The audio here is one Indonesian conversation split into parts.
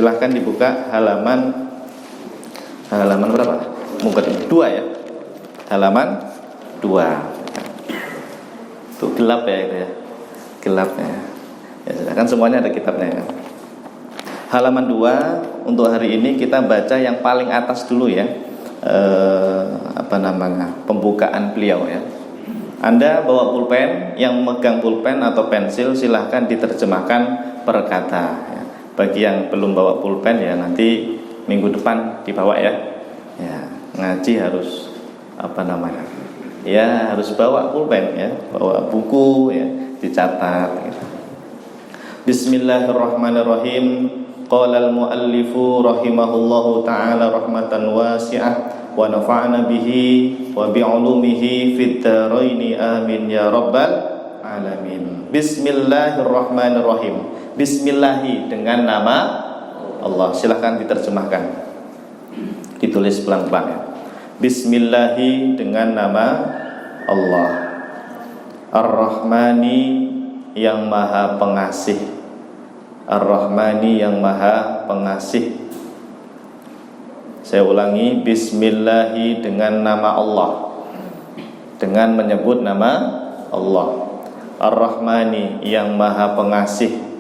Silahkan dibuka halaman berapa? Muka 2 ya. Halaman 2. Tuh gelap ya itu ya. Gelap ya. Ya silahkan, semuanya ada kitabnya ya. Halaman 2 untuk hari ini kita baca yang paling atas dulu ya. Pembukaan beliau ya. Anda bawa pulpen, yang megang pulpen atau pensil silahkan diterjemahkan per kata ya. Bagi yang belum bawa pulpen ya nanti minggu depan dibawa ya. Ya, ngaji harus ya harus bawa pulpen ya, bawa buku ya, dicatat gitu. Bismillahirrahmanirrahim. Qala al-muallifu rahimahullahu ta'ala rahmatan wasi'ah wa nafa'na bihi wa bi'ulumihi fid dharaini amin ya rabbal alamin. Bismillahirrahmanirrahim. Bismillahi dengan nama Allah. Silahkan diterjemahkan, ditulis pelan-pelan ya. Bismillahi dengan nama Allah. Ar-Rahmani yang maha pengasih. Ar-Rahmani yang maha pengasih. Saya ulangi, bismillahi dengan nama Allah, dengan menyebut nama Allah. Ar-Rahmani yang maha pengasih,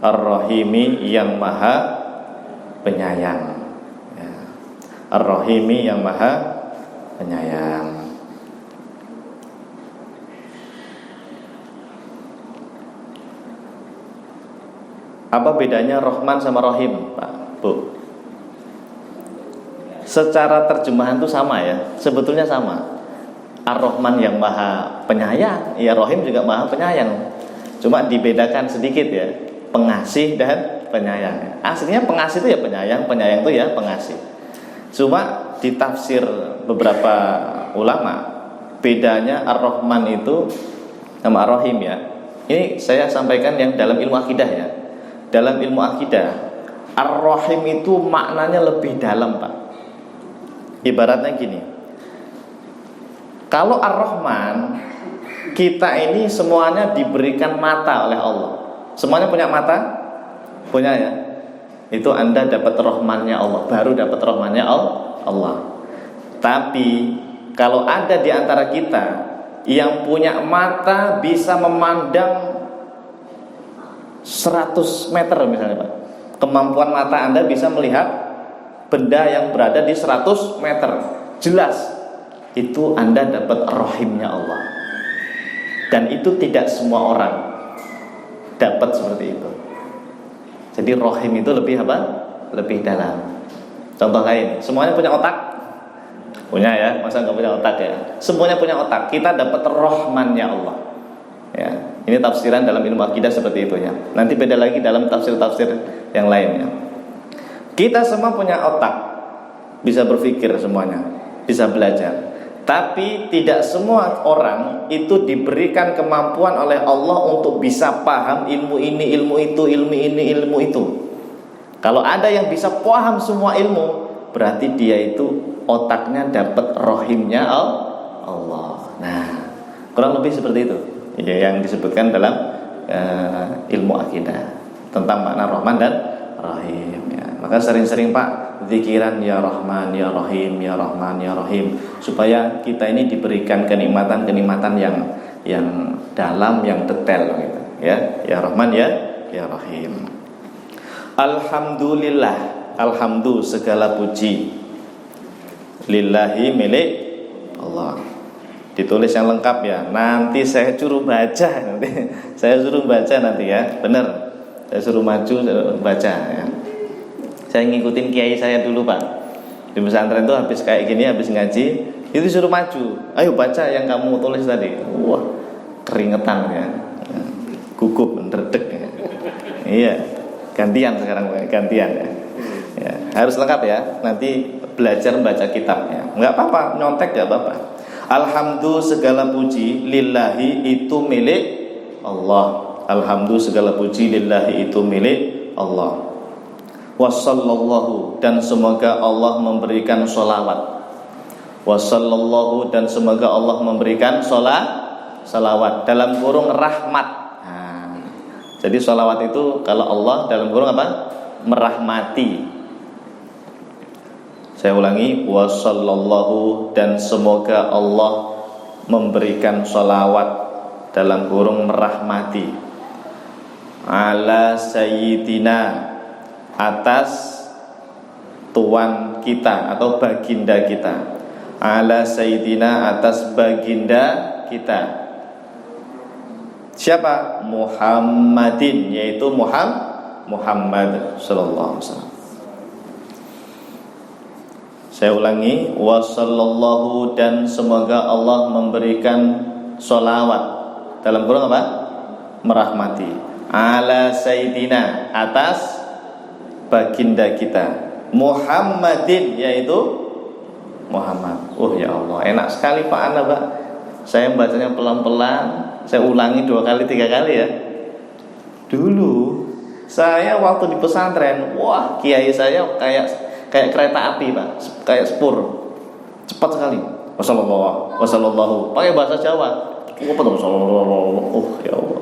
Ar-Rahimi yang maha penyayang ya. Ar-Rahimi yang maha penyayang. Apa bedanya Rahman sama Rahim, Pak, Bu? Secara terjemahan itu sama ya, sebetulnya sama. Ar-Rahman yang maha penyayang, ya Rahim juga maha penyayang. Cuma dibedakan sedikit ya, pengasih dan penyayang. Aslinya pengasih itu ya penyayang, penyayang itu ya pengasih. Cuma ditafsir beberapa ulama, bedanya Ar-Rahman itu sama Ar-Rahim ya. Ini saya sampaikan yang dalam ilmu akidah ya. Dalam ilmu akidah, Ar-Rahim itu maknanya lebih dalam, Pak. Ibaratnya gini, kalau Ar-Rahman, kita ini semuanya diberikan mata oleh Allah. Semuanya punya mata? Punya ya. Itu Anda dapat rahmannya Allah, baru dapat rahmannya Allah. Tapi kalau ada di antara kita yang punya mata bisa memandang 100 meter misalnya, Pak. Kemampuan mata Anda bisa melihat benda yang berada di 100 meter jelas. Itu Anda dapat rahimnya Allah. Dan itu tidak semua orang dapat seperti itu. Jadi rahim itu lebih apa? Lebih dalam. Contoh lain, semuanya punya otak? Punya ya, masa nggak punya otak ya? Semuanya punya otak. Kita dapat rahmannya Allah. Ya, ini tafsiran dalam ilmu akidah seperti itu ya. Nanti beda lagi dalam tafsir-tafsir yang lainnya. Kita semua punya otak, bisa berpikir semuanya, bisa belajar. Tapi tidak semua orang itu diberikan kemampuan oleh Allah untuk bisa paham ilmu ini, ilmu itu, ilmu ini, ilmu itu. Kalau ada yang bisa paham semua ilmu, berarti dia itu otaknya dapat rahimnya Allah. Nah, kurang lebih seperti itu ya, yang disebutkan dalam ilmu akidah tentang makna Rahman dan Rahim ya. Maka sering-sering Pak zikiran ya Rahman, ya Rahim, ya Rahman, ya Rahim, supaya kita ini diberikan kenikmatan-kenikmatan yang dalam, yang detail gitu ya. Ya Rahman, ya Rahim. Alhamdulillah, alhamdulillah segala puji lillahi milik Allah. Ditulis yang lengkap ya. Nanti saya suruh baca nanti. Saya suruh baca nanti ya. Benar. Saya suruh maju, saya baca ya. Saya ngikutin kiai saya dulu, Pak. Di pesantren itu habis kayak gini, habis ngaji, itu suruh maju. Ayo baca yang kamu tulis tadi. Wah, keringetan ya. Gugup, mendredeg ya. Iya. Gantian sekarang, gantian ya. Ya, harus lengkap ya. Nanti belajar membaca kitabnya. Enggak apa-apa, nyontek enggak apa-apa. Alhamdulillah segala puji lillahi itu milik Allah. Alhamdulillah segala puji lillahi itu milik Allah. Wassallallahu dan semoga Allah memberikan sholawat. Wassallallahu dan semoga Allah memberikan salawat dalam kurung rahmat. Nah, jadi sholawat itu kalau Allah dalam kurung apa? merahmati. Saya ulangi, wa sallallahu, dan semoga Allah memberikan sholawat dalam kurung merahmati, ala sayyidina, atas tuan kita atau baginda kita, ala sayyidina, atas baginda kita. Siapa? Muhammadin, yaitu Muhammad sallallahu alaihi wasallam. Saya ulangi, wa sallallahu, dan semoga Allah memberikan sholawat dalam kurung apa? Merahmati, ala sayyidina, atas baginda kita, Muhammadin, yaitu Muhammad. Oh ya Allah, enak sekali Pak Ana, Pak. Saya bacanya pelan-pelan. Saya ulangi 2 kali 3 kali ya. Dulu saya waktu di pesantren, wah, kiai saya kayak kereta api Pak, kayak spur, cepat sekali. Wasallallahu, pakai bahasa Jawa. Oh ya Allah,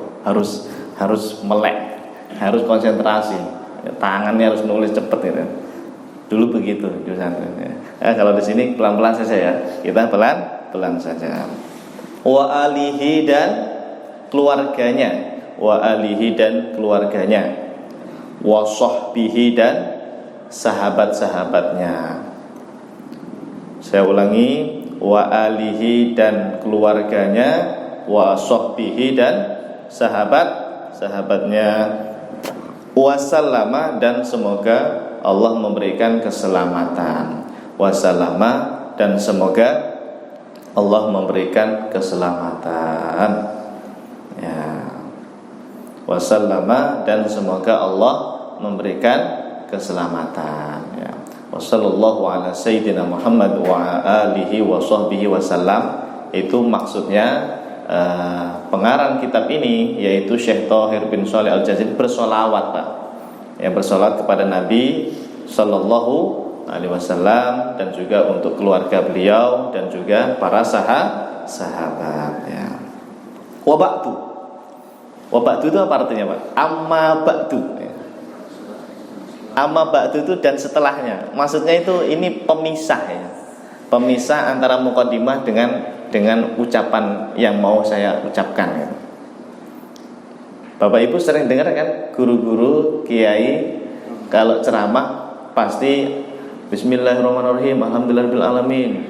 harus melek, harus konsentrasi, tangannya harus nulis cepat gitu. Dulu begitu di pesantren ya. Kalau di sini pelan-pelan saja ya, kita pelan-pelan saja. Wa alihi, dan keluarganya, wa alihi, dan keluarganya, wa sahbihi, dan sahabat-sahabatnya. Saya ulangi, wa alihi, dan keluarganya, wa sahbihi, dan sahabat-sahabatnya, wa sallama, dan semoga Allah memberikan keselamatan, wa sallama, dan semoga Allah memberikan keselamatan ya. Wasallama, dan semoga Allah memberikan keselamatan ya. Wassallallahu ala sayyidina Muhammad wa alihi wa sahbihi wasallam. Itu maksudnya pengarang kitab ini, yaitu Syekh Thahir bin Shalih Al-Jazari, bersolawat Pak, yang bersolawat kepada Nabi sallallahu alaihi wasallam, dan juga untuk keluarga beliau dan juga para sahabat ya. Wa ba'du itu apa artinya Pak? Amma ba'du ya. Amma ba'du itu dan setelahnya. Maksudnya itu ini pemisah ya. Pemisah antara muqaddimah dengan ucapan yang mau saya ucapkan ya. Bapak Ibu sering dengar kan guru-guru kiai kalau ceramah pasti Bismillahirrahmanirrahim, alhamdulillahirabbil alamin,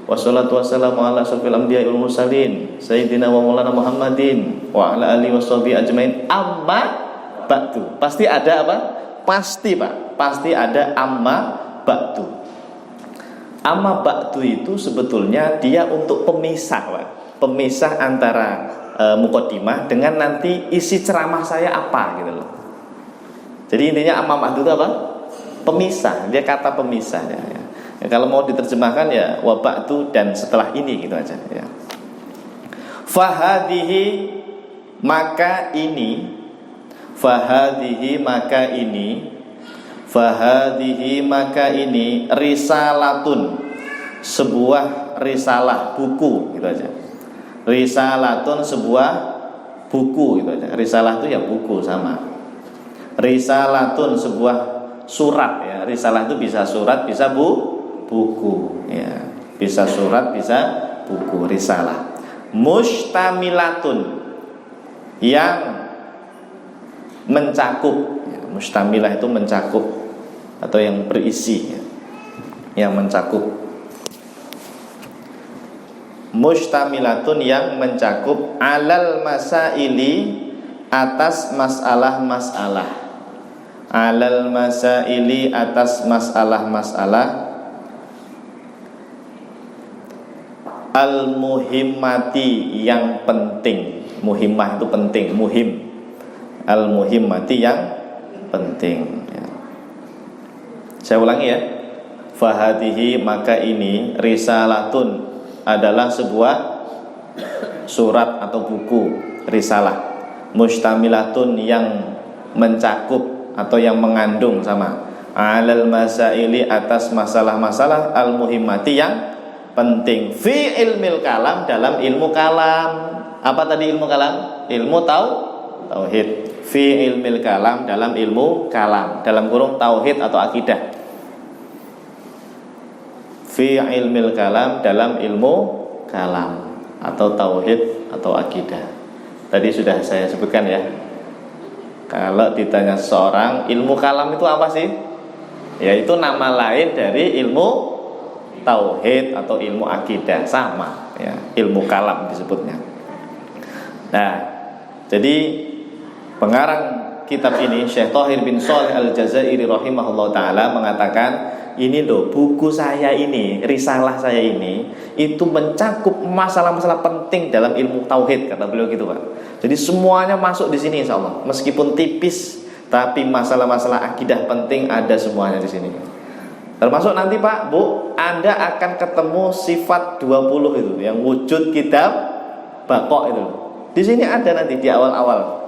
wassalatu wassalamu ala asyrofil anbiya'i wal mursalin, sayyidina wa maulana Muhammadin wa ala alihi washabihi ajmain. Amma ba'du. Pasti ada apa? Pasti Pak, pasti ada amma ba'du. Amma ba'du itu sebetulnya dia untuk pemisah Pak, pemisah antara muqaddimah dengan nanti isi ceramah saya apa gitu loh. Jadi intinya amma ba'du itu apa? Pemisah, dia kata pemisah ya. Kalau mau diterjemahkan ya wa ba'du, dan setelah ini gitu aja ya. Fahadihi, maka ini, fahadihi, maka ini, fahadihi, maka ini, risalatun, sebuah risalah, buku gitu aja. Risalatun, sebuah buku gitu aja. Risalah itu ya buku sama. Risalatun, sebuah surat ya. Risalah itu bisa surat, bisa buku ya. Bisa surat, bisa buku. Risalah mustamilatun, yang mencakup ya. Mustamilah itu mencakup atau yang berisi ya. Yang mencakup. Mustamilatun, yang mencakup, alal masaili, atas masalah-masalah, alal masaili, atas masalah-masalah, al muhimmati, yang penting. Muhimmah itu penting, muhim. Al muhimmati, yang penting ya. Saya ulangi ya. Fahadihi, maka ini, risalatun, adalah sebuah surat atau buku, risalah. Mustamilatun, yang mencakup atau yang mengandung sama, alal masaili, atas masalah-masalah, al muhimmati, yang penting, fi ilmil kalam, dalam ilmu kalam. Apa tadi ilmu kalam? Ilmu tauhid. Fi ilmil kalam, dalam ilmu kalam, dalam kurung tauhid atau akidah. Fi ilmil kalam, dalam ilmu kalam atau tauhid atau akidah. Tadi sudah saya sebutkan ya. Kalau ditanya seorang, ilmu kalam itu apa sih? Yaitu nama lain dari ilmu tauhid atau ilmu akidah, sama ya, ilmu kalam disebutnya. Nah, jadi pengarang kitab ini Syekh Thahir bin Shalih Al-Jazairi rahimahullah taala mengatakan, ini loh buku saya ini, risalah saya ini itu mencakup masalah-masalah penting dalam ilmu tauhid, kata beliau gitu Pak. Jadi semuanya masuk di sini insyaallah. Meskipun tipis, tapi masalah-masalah akidah penting ada semuanya di sini. Termasuk nanti Pak, Bu, Anda akan ketemu sifat 20 itu yang wujud kitab Baqarah itu. Di sini ada nanti di awal-awal.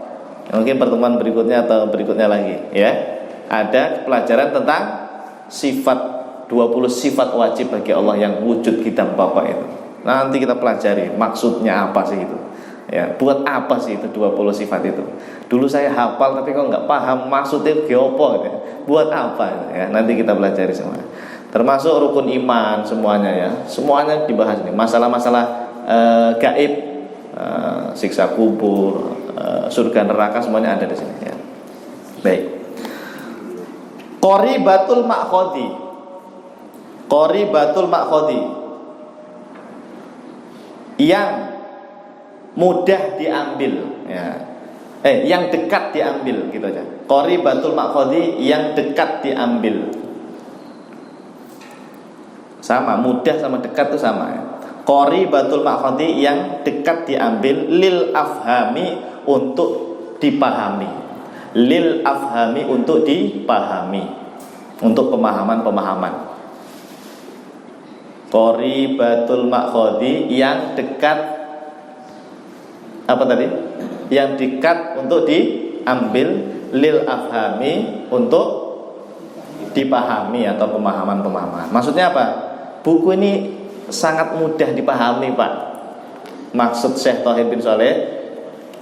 Mungkin pertemuan berikutnya atau berikutnya lagi ya. Ada pelajaran tentang sifat 20 sifat wajib bagi Allah yang wujud kitab Baqarah itu. Nanti kita pelajari maksudnya apa sih itu. Ya, buat apa sih itu 20 sifat itu? Dulu saya hafal tapi kok nggak paham maksudnya geopo gitu. Buat apa ya? Nanti kita pelajari semua. Termasuk rukun iman semuanya ya. Semuanya dibahas nih. Masalah-masalah gaib, siksa kubur, surga neraka semuanya ada di sini ya. Baik. Qoribatul ma'khodi. Qoribatul ma'khodi. Yang mudah diambil ya. Yang dekat diambil gitu aja. Qoribatul ma'khodi, yang dekat diambil. Sama, mudah sama dekat itu sama ya. Qoribatul ma'khodi, yang dekat diambil, lil afhami, untuk dipahami. Lil afhami, untuk dipahami, untuk pemahaman-pemahaman. Qoribatul ma'khodi, yang dekat apa tadi? Yang dekat untuk diambil, lil afhami, untuk dipahami atau pemahaman-pemahaman. Maksudnya apa? Buku ini sangat mudah dipahami Pak. Maksud Syekh Thahir bin Shalih,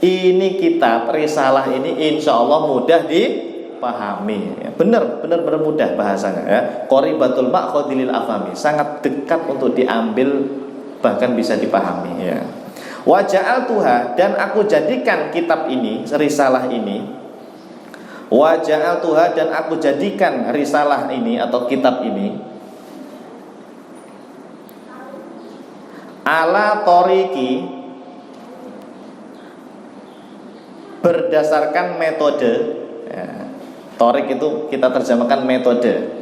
ini kitab risalah ini insya Allah mudah dipahami ya. Benar mudah bahasanya ya. Qoribatul ma'khodi lil afhami, sangat dekat untuk diambil, bahkan bisa dipahami ya. Wa ja'altuha, dan aku jadikan kitab ini, risalah ini. Wa ja'altuha, dan aku jadikan risalah ini atau kitab ini ala toriki, berdasarkan metode ya. Torik itu kita terjemahkan metode.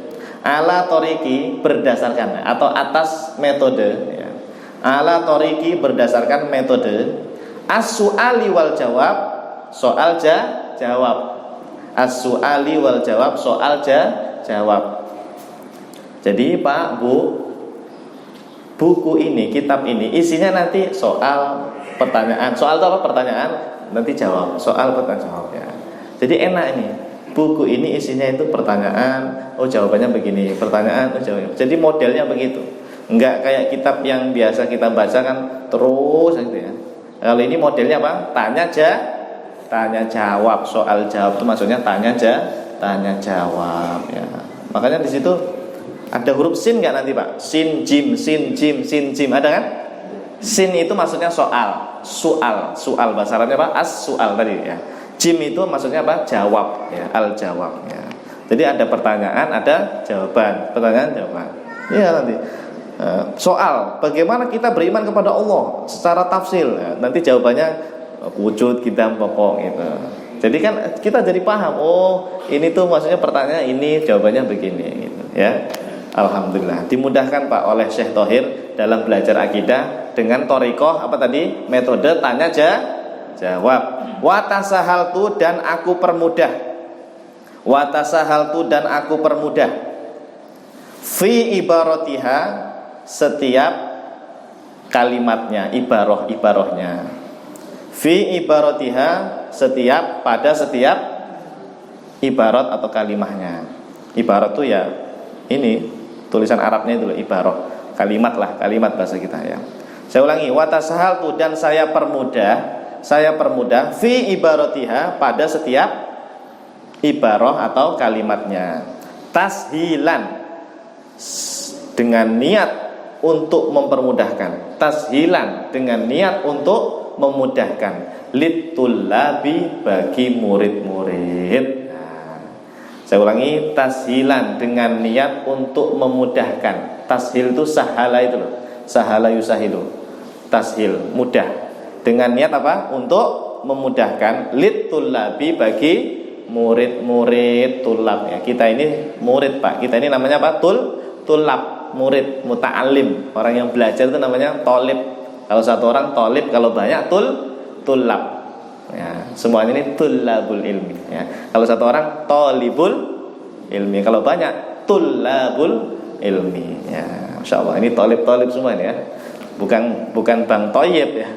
Ala toriki, berdasarkan atau atas metode ya. Ala toriki, berdasarkan metode as-su'ali wal jawab, soal jawab. As-su'ali wal jawab, soal jawab. Jadi Pak, Bu, buku ini, kitab ini isinya nanti soal, pertanyaan. Soal itu apa? Pertanyaan, nanti jawab. Soal, pertanyaan, jawab ya. Jadi enak ini. Buku ini isinya itu pertanyaan, oh jawabannya begini. Pertanyaan, oh jawabannya. Jadi modelnya begitu. Enggak kayak kitab yang biasa kita baca kan terus gitu ya. Kalau ini modelnya apa? Tanya jawab. Soal jawab itu maksudnya tanya jawab ya. Makanya di situ ada huruf sin enggak nanti Pak? Sin jim, ada kan? Sin itu maksudnya soal, soal bahasa Arabnya apa? As-su'al tadi ya. Jim itu maksudnya apa? Jawab ya, al-jawab ya. Jadi ada pertanyaan, ada jawaban. Pertanyaan, jawaban. Iya nanti. Soal, bagaimana kita beriman kepada Allah secara tafsil ya. Nanti jawabannya wujud kita pokok gitu. Jadi kan kita jadi paham, oh ini tuh maksudnya pertanyaan ini, jawabannya begini gitu ya. Alhamdulillah dimudahkan Pak oleh Syekh Thahir dalam belajar akidah dengan thoriqah apa tadi? Metode tanya jawab. Wa tasahaltu, dan aku permudah. Wa tasahaltu, dan aku permudah. Fi ibaratiha, setiap kalimatnya, ibarahnya. Fi ibaratiha, pada setiap ibarat atau kalimahnya. Ibarat itu ya ini tulisan Arabnya itu ibarah, kalimat bahasa kita ya. Saya ulangi, wa tasahaltu, dan saya permudah saya permudah fi ibaratiha pada setiap ibarah atau kalimatnya. Tashilan, dengan niat untuk mempermudahkan. Tashilan, dengan niat untuk memudahkan. Litulabi, bagi murid-murid. Nah, saya ulangi, tashilan, dengan niat untuk memudahkan. Tashil itu sahala itu loh, sahala yusahilu, tashil, mudah. Dengan niat apa? Untuk memudahkan. Litulabi, bagi murid-murid, tulab ya. Kita ini murid Pak, kita ini namanya apa? Tulab, murid, muta'alim. Orang yang belajar itu namanya tolib. Kalau satu orang tolib, kalau banyak tulab ya. Semuanya ini tulabul ilmi ya. Kalau satu orang tolibul ilmi, kalau banyak tulabul ilmi ya. Masya Allah, ini tolib semua ini ya. Bukan Bang Toyib ya,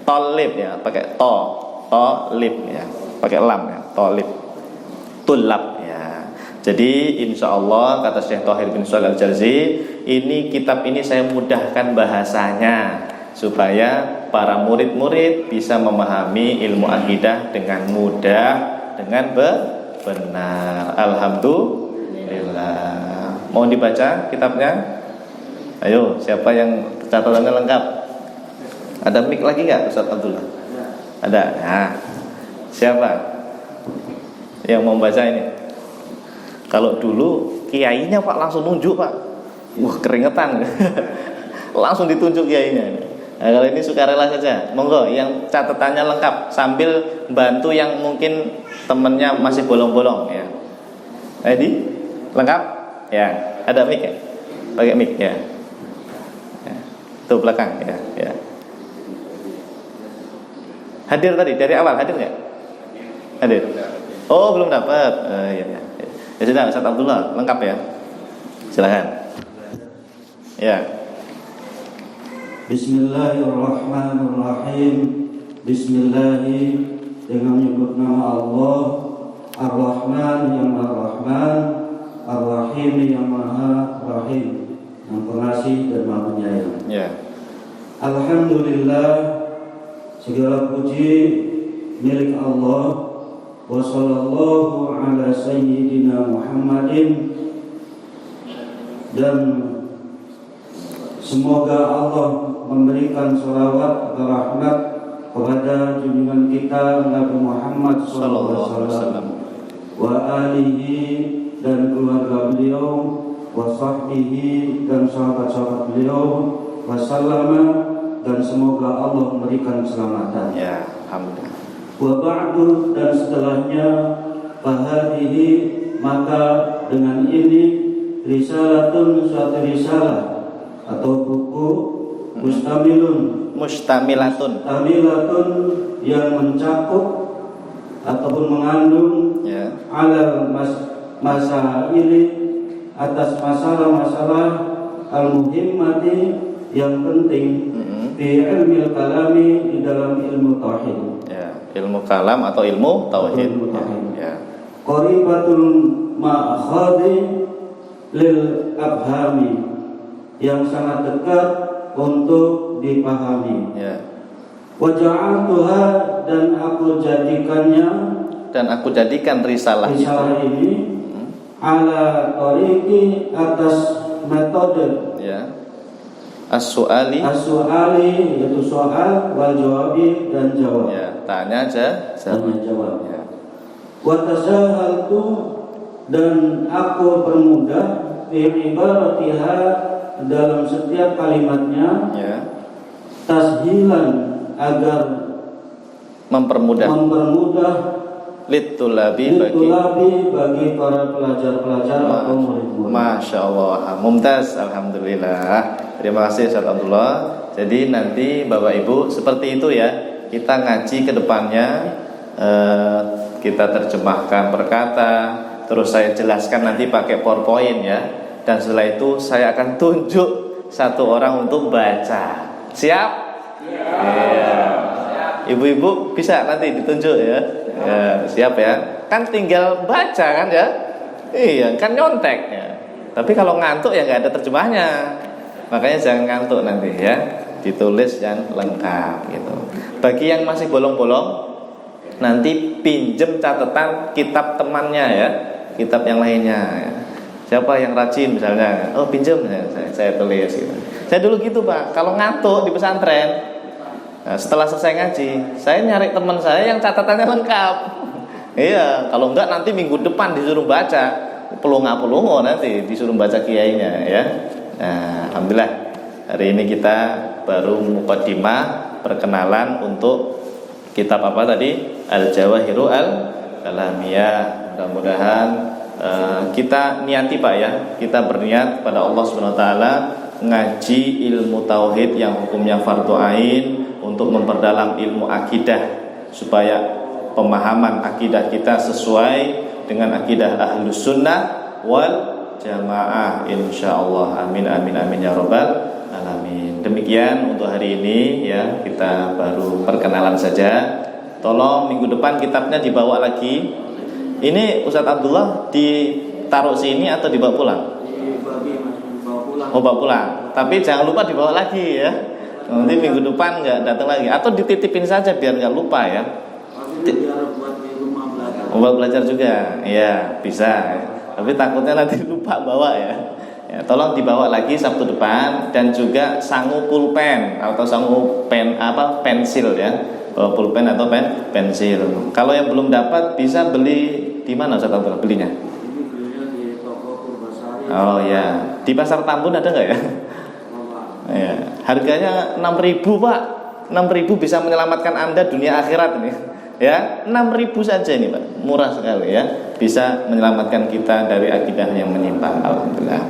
tolib ya, pakai tolib ya, pakai lam ya, tolib, tulab ya. Jadi insya Allah kata Syekh Thahir bin Shalih Al-Jarzi, ini kitab ini saya mudahkan bahasanya supaya para murid-murid bisa memahami ilmu akidah dengan mudah, dengan benar. Alhamdulillah. Mau dibaca kitabnya? Ayo, siapa yang catatannya lengkap? Ada mic lagi nggak, Ustaz Abdullah? Ada. Nah, siapa yang mau baca ini? Kalau dulu kiainya Pak langsung nunjuk Pak, wah keringetan, langsung ditunjuk kiainya. Nah, kalau ini sukarela saja, monggo yang catatannya lengkap sambil bantu yang mungkin temennya masih bolong-bolong ya. Edi, lengkap? Ya, ada mic ya? Pakai mic ya. Tuh belakang ya. Hadir tadi dari awal, hadir nggak? Hadir. Oh belum dapat. Ya. Ya sudah, Ustaz Abdullah lengkap ya. Silakan. Ya. Bismillahirrahmanirrahim. Bismillahi, dengan menyebut nama Allah, Ar-Rahman yang Maha Rahman, Ar-Rahim yang Maha Rahim, yang pengasih dan Maha Penyayang. Ya. Alhamdulillah, segala puji milik Allah. Wa sallallahu ala sayyidina Muhammadin, dan semoga Allah memberikan salawat dan rahmat kepada junjungan kita Nabi Muhammad sallallahu alaihi wasallam, wa alihi, dan keluarga beliau, wa sahbihi, dan sahabat-sahabat beliau, wasallama, dan semoga Allah memberikan keselamatan. Ya, alhamdulillah. Wa ba'du, dan setelahnya, fahadihi, maka dengan ini, risalatun, suatu risalah atau buku, mustamilatun yang mencakup ataupun mengandung ya. Ala masaili, atas masalah-masalah al-muhimmati, yang penting, fi ilmi kalami, di dalam ilmu tauhid ya, ilmu kalam atau ilmu tauhid ya. Qaribatul ma'khadi lil abhami, yang sangat dekat untuk dipahami ya. Wa ja'altuha, dan aku jadikan risalah ini ala tariqi, atas metode ya. As-su'ali, yaitu soal, wal jawabi, dan jawab ya, tanya jawab ya. Wa tasahaltu, dan aku permudah fi ibaratiha, dalam setiap kalimatnya Ya. Tashilan, agar mempermudah litulabi, bagi para pelajar-pelajar atau murid-murid. Masya Allah, mumtaz, alhamdulillah. Terima kasih Ustaz Abdullah. Jadi nanti Bapak Ibu seperti itu ya, kita ngaji ke depannya, kita terjemahkan per kata, terus saya jelaskan nanti pakai PowerPoint ya. Dan setelah itu saya akan tunjuk satu orang untuk baca. Siap? Ya. Ibu-ibu bisa nanti ditunjuk ya. Ya, siap ya. Kan tinggal baca kan ya. Iya, kan nyontek ya. Tapi kalau ngantuk ya nggak ada terjemahnya. Makanya jangan ngantuk nanti ya. ditulis yang lengkap gitu. Bagi yang masih bolong-bolong, nanti pinjem catatan kitab temannya ya, kitab yang lainnya ya. Siapa yang rajin misalnya, oh pinjem ya, saya tulis gitu. Saya dulu gitu Pak, kalau ngantuk di pesantren, nah, setelah selesai ngaji, saya nyari teman saya yang catatannya lengkap. Iya, kalau enggak nanti minggu depan disuruh baca, pelongo nanti disuruh baca kiainya ya. Nah, alhamdulillah hari ini kita baru muqaddimah perkenalan untuk kitab apa tadi? Al-Jawahirul Al-Kalamiyah. Mudah-mudahan kita niati Pak ya, kita berniat pada Allah Subhanahu wa taala ngaji ilmu tauhid yang hukumnya fardhu ain untuk memperdalam ilmu akidah supaya pemahaman akidah kita sesuai dengan akidah Ahlus Sunnah wal Jamaah insyaallah. Amin amin amin ya rabbal alamin. Demikian untuk hari ini ya, kita baru perkenalan saja. Tolong minggu depan kitabnya dibawa lagi. Ini Ustadz Abdullah ditaruh sini atau dibawa pulang? Oh, bawa pulang. Tapi jangan lupa dibawa lagi ya. Nanti minggu depan nggak datang lagi. Atau dititipin saja biar nggak lupa ya. Buat belajar juga. Iya bisa. Tapi takutnya nanti lupa bawa ya. Ya, tolong dibawa lagi Sabtu depan. Dan juga sangu pulpen atau sangu pensil ya. Pulpen atau pensil. Kalau yang belum dapat bisa beli di mana Ustaz Abdullah belinya? Di toko Purbasari. Oh ya, di Pasar Tambun ada nggak ya? Ya, harganya 6.000 Pak. 6.000 bisa menyelamatkan Anda dunia akhirat ini. Ya, 6.000 saja ini Pak. Murah sekali ya. Bisa menyelamatkan kita dari akidah yang menyimpang. Alhamdulillah.